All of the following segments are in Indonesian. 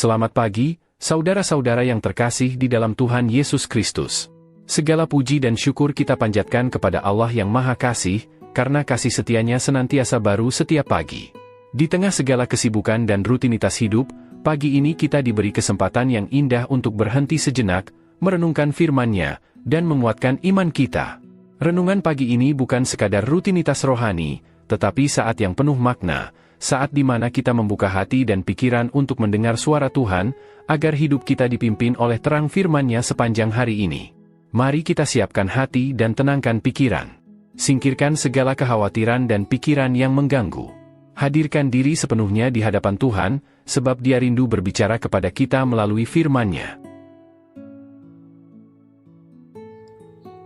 Selamat pagi, saudara-saudara yang terkasih di dalam Tuhan Yesus Kristus. Segala puji dan syukur kita panjatkan kepada Allah yang Maha Kasih, karena kasih setianya senantiasa baru setiap pagi. Di tengah segala kesibukan dan rutinitas hidup, pagi ini kita diberi kesempatan yang indah untuk berhenti sejenak, merenungkan firman-Nya, dan menguatkan iman kita. Renungan pagi ini bukan sekadar rutinitas rohani, tetapi saat yang penuh makna, saat di mana kita membuka hati dan pikiran untuk mendengar suara Tuhan, agar hidup kita dipimpin oleh terang firman-Nya sepanjang hari ini. Mari kita siapkan hati dan tenangkan pikiran. Singkirkan segala kekhawatiran dan pikiran yang mengganggu. Hadirkan diri sepenuhnya di hadapan Tuhan, sebab Dia rindu berbicara kepada kita melalui firman-Nya.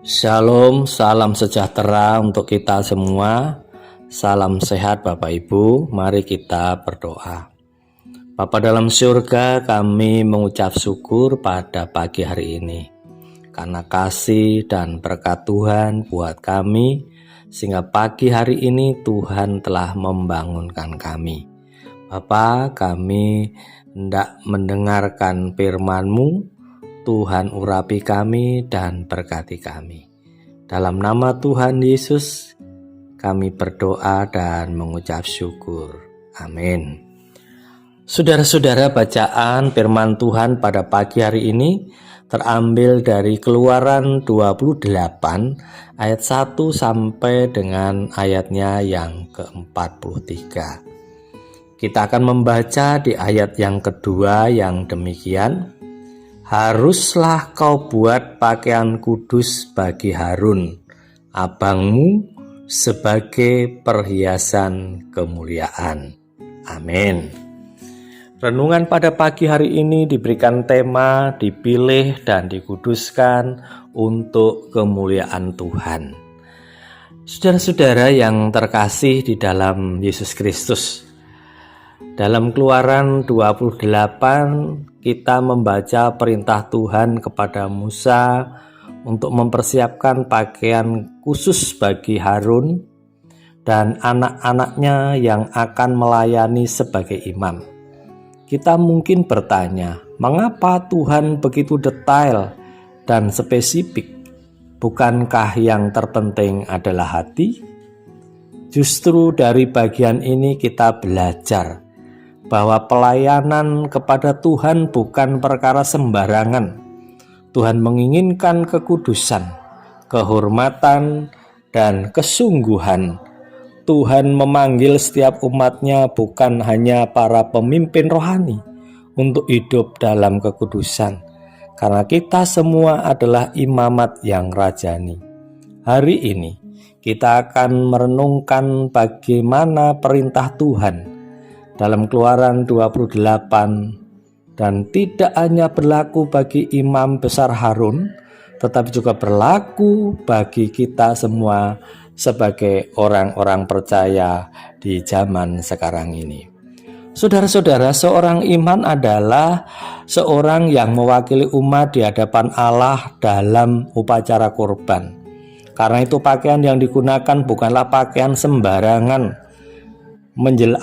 Shalom, salam sejahtera untuk kita semua. Salam sehat Bapak Ibu, mari kita berdoa. Bapa dalam surga, kami mengucap syukur pada pagi hari ini. Karena kasih dan berkat Tuhan buat kami, sehingga pagi hari ini Tuhan telah membangunkan kami. Bapa, kami hendak mendengarkan firman-Mu, Tuhan urapi kami dan berkati kami. Dalam nama Tuhan Yesus, kami berdoa dan mengucap syukur. Amin. Saudara-saudara, bacaan firman Tuhan pada pagi hari ini terambil dari Keluaran 28 ayat 1 sampai dengan ayatnya yang ke-43. Kita akan membaca di ayat yang kedua yang demikian. Haruslah kau buat pakaian kudus bagi Harun, abangmu, sebagai perhiasan kemuliaan. Amin. Renungan pada pagi hari ini diberikan tema dipilih dan dikuduskan untuk kemuliaan Tuhan. Saudara-saudara yang terkasih di dalam Yesus Kristus, dalam Keluaran 28 kita membaca perintah Tuhan kepada Musa untuk mempersiapkan pakaian khusus bagi Harun dan anak-anaknya yang akan melayani sebagai imam. Kita mungkin bertanya, mengapa Tuhan begitu detail dan spesifik? Bukankah yang terpenting adalah hati? Justru dari bagian ini kita belajar bahwa pelayanan kepada Tuhan bukan perkara sembarangan. Tuhan menginginkan kekudusan, kehormatan, dan kesungguhan. Tuhan memanggil setiap umatnya bukan hanya para pemimpin rohani untuk hidup dalam kekudusan, karena kita semua adalah imamat yang rajani. Hari ini kita akan merenungkan bagaimana perintah Tuhan dalam Keluaran 28 dan tidak hanya berlaku bagi imam besar Harun, tetapi juga berlaku bagi kita semua sebagai orang-orang percaya di zaman sekarang ini. Saudara-saudara, seorang imam adalah seorang yang mewakili umat di hadapan Allah dalam upacara kurban. Karena itu pakaian yang digunakan bukanlah pakaian sembarangan.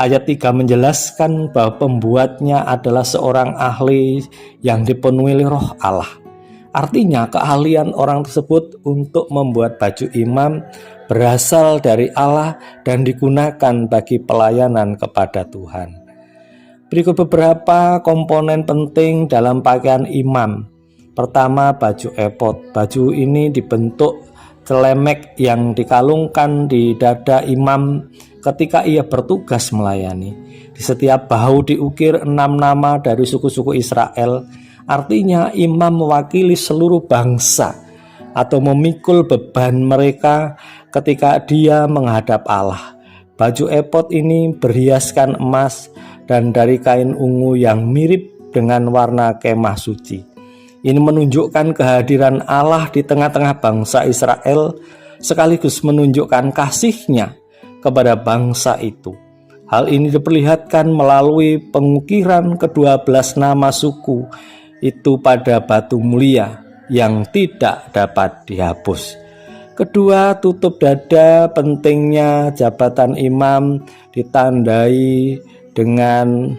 Ayat 3 menjelaskan bahwa pembuatnya adalah seorang ahli yang dipenuhi oleh Roh Allah. Artinya keahlian orang tersebut untuk membuat baju imam berasal dari Allah dan digunakan bagi pelayanan kepada Tuhan. Berikut beberapa komponen penting dalam pakaian imam. Pertama, baju efod. Baju ini dibentuk celemek yang dikalungkan di dada imam ketika ia bertugas melayani. Di setiap bahu diukir 6 nama dari suku-suku Israel. Artinya imam mewakili seluruh bangsa atau memikul beban mereka ketika dia menghadap Allah. Baju efod ini berhiaskan emas dan dari kain ungu yang mirip dengan warna kemah suci. Ini menunjukkan kehadiran Allah di tengah-tengah bangsa Israel, sekaligus menunjukkan kasih-Nya kepada bangsa itu. Hal ini diperlihatkan melalui pengukiran ke-12 nama suku itu pada batu mulia yang tidak dapat dihapus. Kedua, tutup dada. Pentingnya jabatan imam ditandai dengan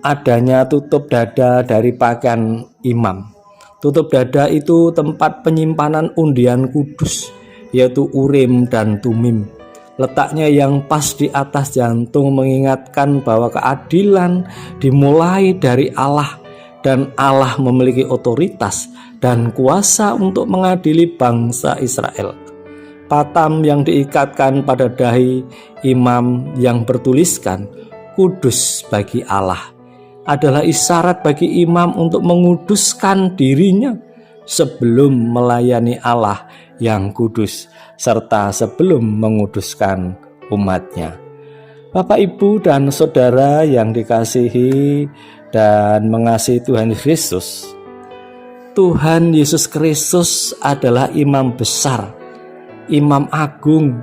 adanya tutup dada dari pakaian imam. Tutup dada itu tempat penyimpanan undian kudus, yaitu Urim dan Tumim. Letaknya yang pas di atas jantung mengingatkan bahwa keadilan dimulai dari Allah, dan Allah memiliki otoritas dan kuasa untuk mengadili bangsa Israel. Patam yang diikatkan pada dahi imam yang bertuliskan "Kudus bagi Allah" adalah isyarat bagi imam untuk menguduskan dirinya sebelum melayani Allah yang kudus, serta sebelum menguduskan umatnya. Bapak, Ibu, dan Saudara yang dikasihi dan mengasihi Tuhan Yesus, Tuhan Yesus Kristus adalah imam besar, imam agung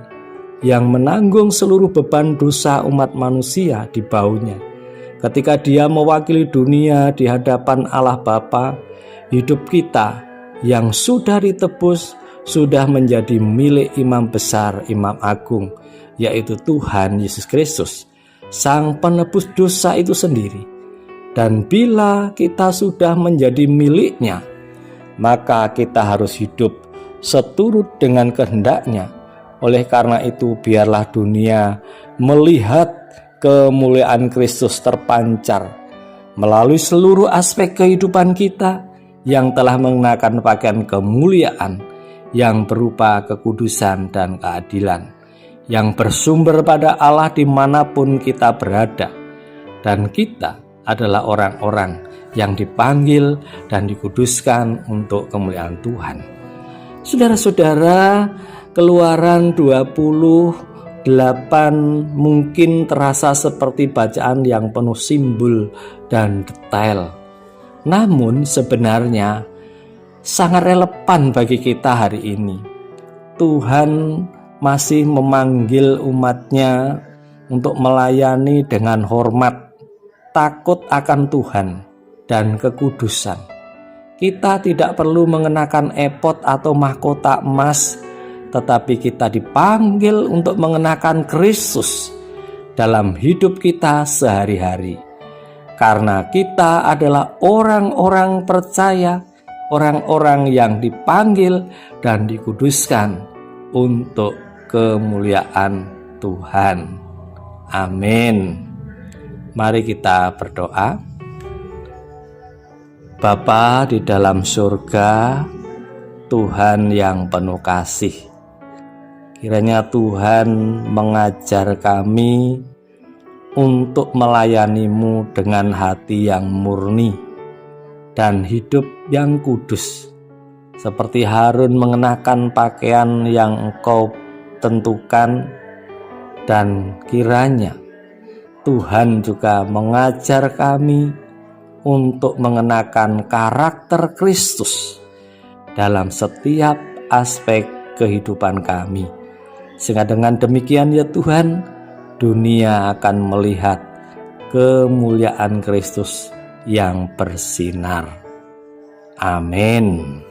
yang menanggung seluruh beban dosa umat manusia di baunya. Ketika Dia mewakili dunia di hadapan Allah Bapa, hidup kita yang sudah ditebus sudah menjadi milik imam besar, imam agung, yaitu Tuhan Yesus Kristus, Sang Penebus dosa itu sendiri. Dan bila kita sudah menjadi miliknya, maka kita harus hidup seturut dengan kehendak-Nya. Oleh karena itu, biarlah dunia melihat kemuliaan Kristus terpancar melalui seluruh aspek kehidupan kita yang telah mengenakan pakaian kemuliaan yang berupa kekudusan dan keadilan, yang bersumber pada Allah dimanapun kita berada. Dan kita adalah orang-orang yang dipanggil dan dikuduskan untuk kemuliaan Tuhan. Saudara-saudara, Keluaran 28 mungkin terasa seperti bacaan yang penuh simbol dan detail. Namun sebenarnya sangat relevan bagi kita hari ini. Tuhan masih memanggil umatnya untuk melayani dengan hormat, takut akan Tuhan dan kekudusan. Kita tidak perlu mengenakan epod atau mahkota emas, tetapi kita dipanggil untuk mengenakan Kristus dalam hidup kita sehari-hari. Karena kita adalah orang-orang percaya, orang-orang yang dipanggil dan dikuduskan untuk kemuliaan Tuhan. Amin. Mari kita berdoa. Bapa di dalam surga, Tuhan yang penuh kasih, kiranya Tuhan mengajar kami untuk melayani-Mu dengan hati yang murni dan hidup yang kudus, seperti Harun mengenakan pakaian yang Engkau tentukan. Dan kiranya Tuhan juga mengajar kami untuk mengenakan karakter Kristus dalam setiap aspek kehidupan kami, sehingga dengan demikian ya Tuhan, dunia akan melihat kemuliaan Kristus yang bersinar. Amin.